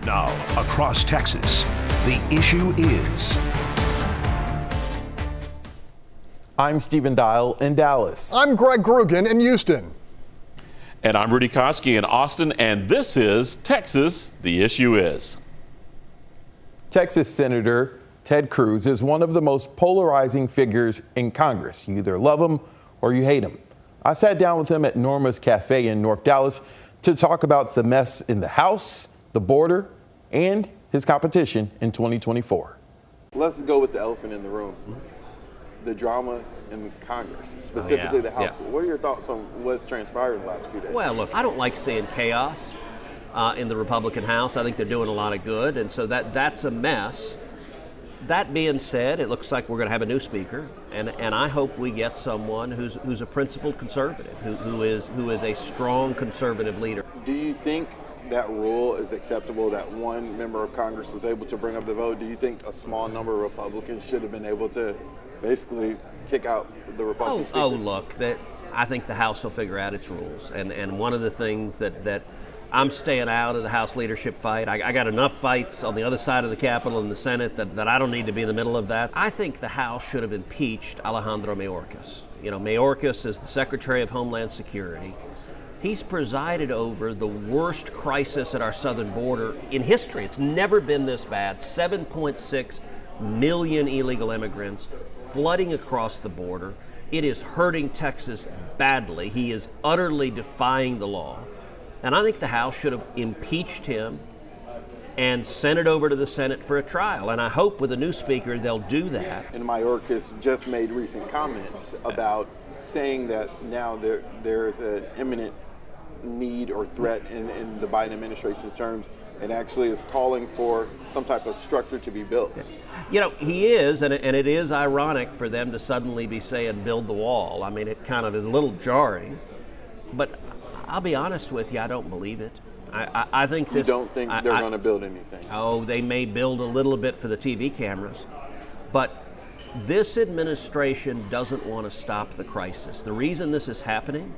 Now, across Texas, the issue is. I'm Stephen Dial in Dallas. I'm Greg Grugan in Houston. And I'm Rudy Koski in Austin, and this is Texas, the issue is. Texas Senator Ted Cruz is one of the most polarizing figures in Congress. You either love him or you hate him. I sat down with him at Norma's Cafe in North Dallas to talk about the mess in the House, the border, and his competition in 2024. Let's go with the elephant in the room. The drama in Congress, specifically the House. What are your thoughts on what's transpired in the last few days? Well, look, I don't like seeing chaos in the Republican House. I think they're doing a lot of good, and so that's a mess. That being said, it looks like we're going to have a new speaker, and I hope we get someone who's a principled conservative, who is a strong conservative leader. Do you think that rule is acceptable, that one member of Congress is able to bring up the vote? Do you think a small number of Republicans should have been able to basically kick out the Republican speaker? Look, I think the House will figure out its rules, and one of the things that I'm staying out of the House leadership fight. I got enough fights on the other side of the Capitol and the Senate that I don't need to be in the middle of that. I think the House should have impeached Alejandro Mayorkas. You know, Mayorkas is the Secretary of Homeland Security. He's presided over the worst crisis at our southern border in history. It's never been this bad. 7.6 million illegal immigrants flooding across the border. It is hurting Texas badly. He is utterly defying the law. And I think the House should have impeached him and sent it over to the Senate for a trial. And I hope with a new speaker they'll do that. And Mayorkas just made recent comments about saying that now there's an imminent need or threat in the Biden administration's terms, and actually is calling for some type of structure to be built. You know, he is, and it is ironic for them to suddenly be saying build the wall. I mean, it kind of is a little jarring, but I'll be honest with you, I don't believe it. I think this. You don't think they're going to build anything? Oh, they may build a little bit for the TV cameras, but this administration doesn't want to stop the crisis. The reason this is happening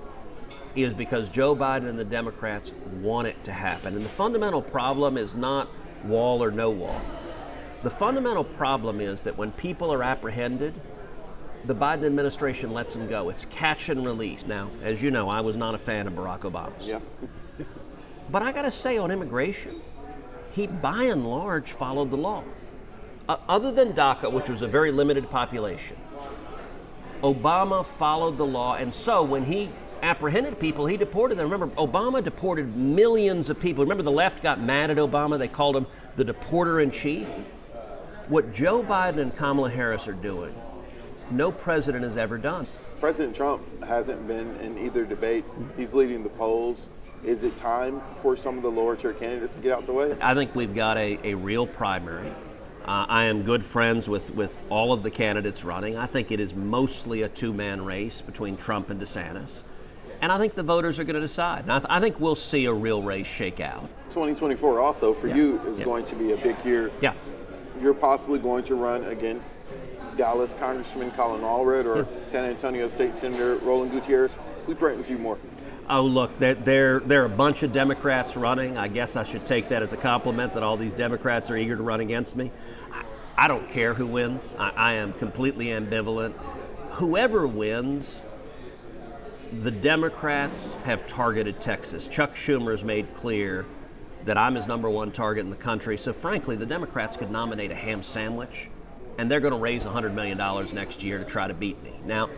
is because Joe Biden and the Democrats want it to happen. And the fundamental problem is not wall or no wall. The fundamental problem is that when people are apprehended, the Biden administration lets them go. It's catch and release. Now, as you know, I was not a fan of Barack Obama's. Yeah. But I got to say, on immigration, he by and large followed the law. Other than DACA, which was a very limited population, Obama followed the law. And so when he apprehended people, he deported them. Remember, Obama deported millions of people. Remember, the left got mad at Obama. They called him the deporter-in-chief. What Joe Biden and Kamala Harris are doing, no president has ever done. President Trump hasn't been in either debate. He's leading the polls. Is it time for some of the lower tier candidates to get out the way? I think we've got a real primary. I am good friends with all of the candidates running. I think it is mostly a two-man race between Trump and DeSantis. And I think the voters are going to decide. And I think we'll see a real race shake out. 2024 also for you is going to be a big year. Yeah. You're possibly going to run against Dallas Congressman Colin Allred or San Antonio State Senator Roland Gutierrez. Who threatens you more? Oh, look, there are a bunch of Democrats running. I guess I should take that as a compliment that all these Democrats are eager to run against me. I don't care who wins. I am completely ambivalent. Whoever wins, the Democrats have targeted Texas. Chuck Schumer has made clear that I'm his number one target in the country. So frankly, the Democrats could nominate a ham sandwich, and they're going to raise $100 million next year to try to beat me. Now,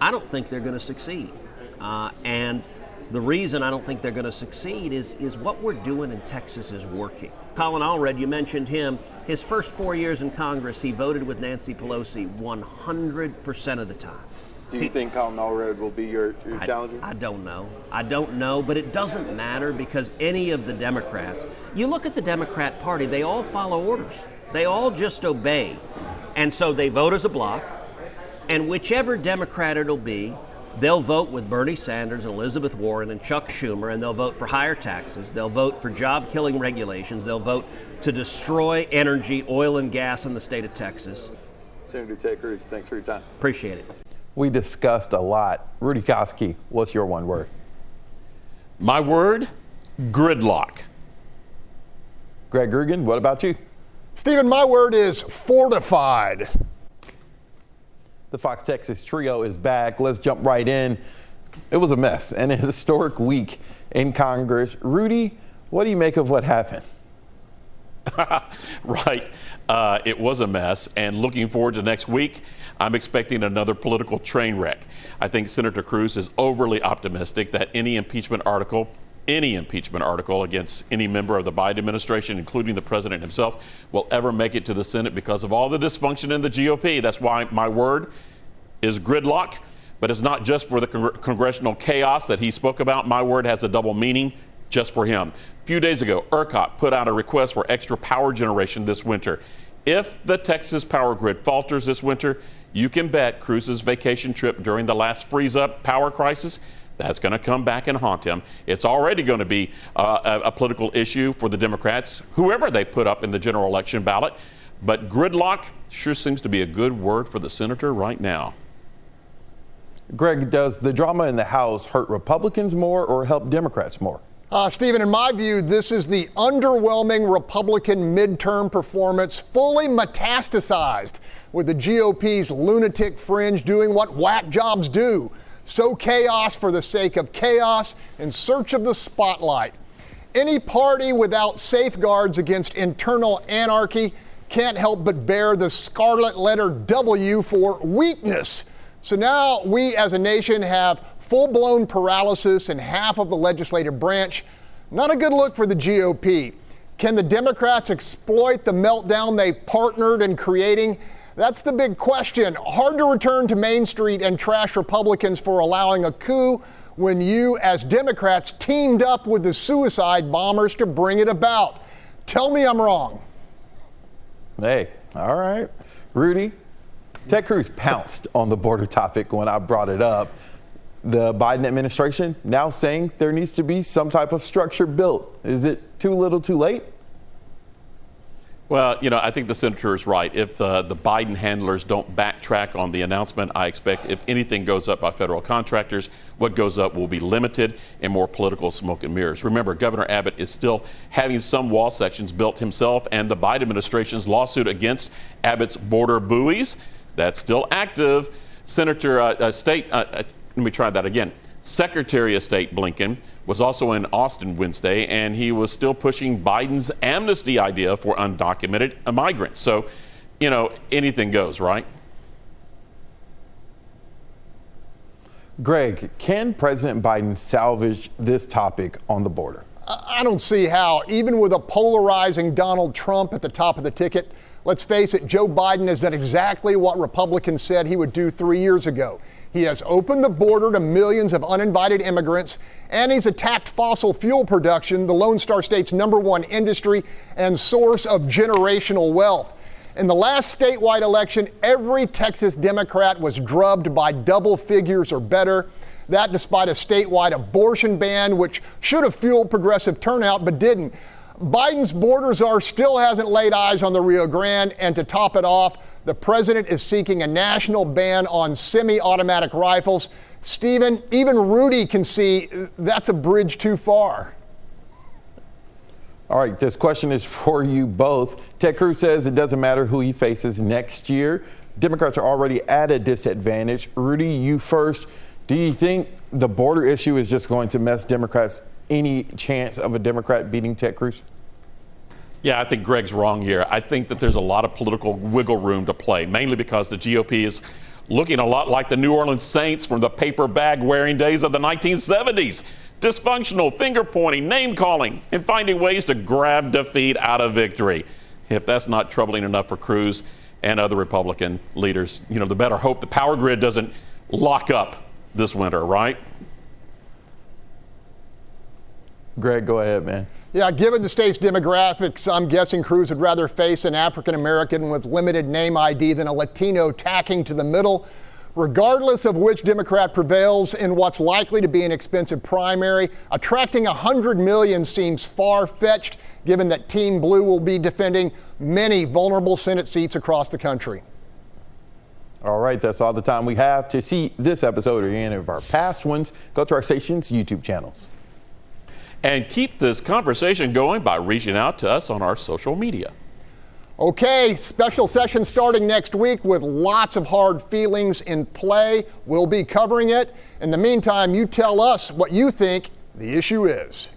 I don't think they're going to succeed. And the reason I don't think they're going to succeed is what we're doing in Texas is working. Colin Allred, you mentioned him. His first 4 years in Congress, he voted with Nancy Pelosi 100% of the time. Do you think Colin Allred will be your challenger? I don't know. I don't know, but it doesn't matter because any of the Democrats, you look at the Democrat Party, they all follow orders. They all just obey. And so they vote as a block, and whichever Democrat it'll be, they'll vote with Bernie Sanders and Elizabeth Warren and Chuck Schumer, and they'll vote for higher taxes. They'll vote for job-killing regulations. They'll vote to destroy energy, oil, and gas in the state of Texas. Senator Ted Cruz, thanks for your time. Appreciate it. We discussed a lot. Rudy Koski, what's your one word? My word, gridlock. Greg Rugen, what about you? Stephen, my word is fortified. The Fox Texas trio is back. Let's jump right in. It was a mess and a historic week in Congress. Rudy, what do you make of what happened? Right. It was a mess. And looking forward to next week, I'm expecting another political train wreck. I think Senator Cruz is overly optimistic that any impeachment article against any member of the Biden administration, including the president himself, will ever make it to the Senate because of all the dysfunction in the GOP. That's why my word is gridlock. But it's not just for the congressional chaos that he spoke about. My word has a double meaning just for him. A few days ago, ERCOT put out a request for extra power generation this winter. If the Texas power grid falters this winter, you can bet Cruz's vacation trip during the last freeze-up power crisis, that's going to come back and haunt him. It's already going to be a political issue for the Democrats, whoever they put up in the general election ballot. But gridlock sure seems to be a good word for the senator right now. Greg, does the drama in the House hurt Republicans more or help Democrats more? Stephen, in my view, this is the underwhelming Republican midterm performance fully metastasized with the GOP's lunatic fringe doing what whack jobs do. Sow chaos for the sake of chaos in search of the spotlight. Any party without safeguards against internal anarchy can't help but bear the scarlet letter W for weakness. So now we as a nation have full-blown paralysis in half of the legislative branch. Not a good look for the GOP. Can the Democrats exploit the meltdown they partnered in creating? That's the big question. Hard to return to Main Street and trash Republicans for allowing a coup when you, as Democrats, teamed up with the suicide bombers to bring it about. Tell me I'm wrong. Hey, all right. Rudy, Ted Cruz pounced on the border topic when I brought it up. The Biden administration now saying there needs to be some type of structure built. Is it too little too late? Well, I think the senator is right. If the Biden handlers don't backtrack on the announcement, I expect if anything goes up by federal contractors, what goes up will be limited and more political smoke and mirrors. Remember, Governor Abbott is still having some wall sections built himself, and the Biden administration's lawsuit against Abbott's border buoys, that's still active. Secretary of State Blinken was also in Austin Wednesday, and he was still pushing Biden's amnesty idea for undocumented migrants. So, anything goes, right? Greg, can President Biden salvage this topic on the border? I don't see how, even with a polarizing Donald Trump at the top of the ticket. Let's face it, Joe Biden has done exactly what Republicans said he would do 3 years ago. He has opened the border to millions of uninvited immigrants, and he's attacked fossil fuel production, the Lone Star State's #1 industry and source of generational wealth. In the last statewide election, every Texas Democrat was drubbed by double figures or better. That despite a statewide abortion ban, which should have fueled progressive turnout, but didn't. Biden's border czar still hasn't laid eyes on the Rio Grande, and to top it off, the president is seeking a national ban on semi-automatic rifles. Stephen, even Rudy can see that's a bridge too far. All right, this question is for you both. Ted Cruz says it doesn't matter who he faces next year. Democrats are already at a disadvantage. Rudy, you first. Do you think the border issue is just going to mess Democrats any chance of a Democrat beating Ted Cruz? Yeah, I think Greg's wrong here. I think that there's a lot of political wiggle room to play, mainly because the GOP is looking a lot like the New Orleans Saints from the paper bag wearing days of the 1970s. Dysfunctional, finger pointing, name calling, and finding ways to grab defeat out of victory. If that's not troubling enough for Cruz and other Republican leaders, the better hope the power grid doesn't lock up this winter, right? Greg, go ahead, man. Yeah, given the state's demographics, I'm guessing Cruz would rather face an African American with limited name ID than a Latino tacking to the middle. Regardless of which Democrat prevails in what's likely to be an expensive primary, attracting 100 million seems far-fetched, given that Team Blue will be defending many vulnerable Senate seats across the country. All right, that's all the time we have. To see this episode or any of our past ones, go to our station's YouTube channels. and keep this conversation going by reaching out to us on our social media. Okay, special session starting next week with lots of hard feelings in play. We'll be covering it. In the meantime, you tell us what you think the issue is.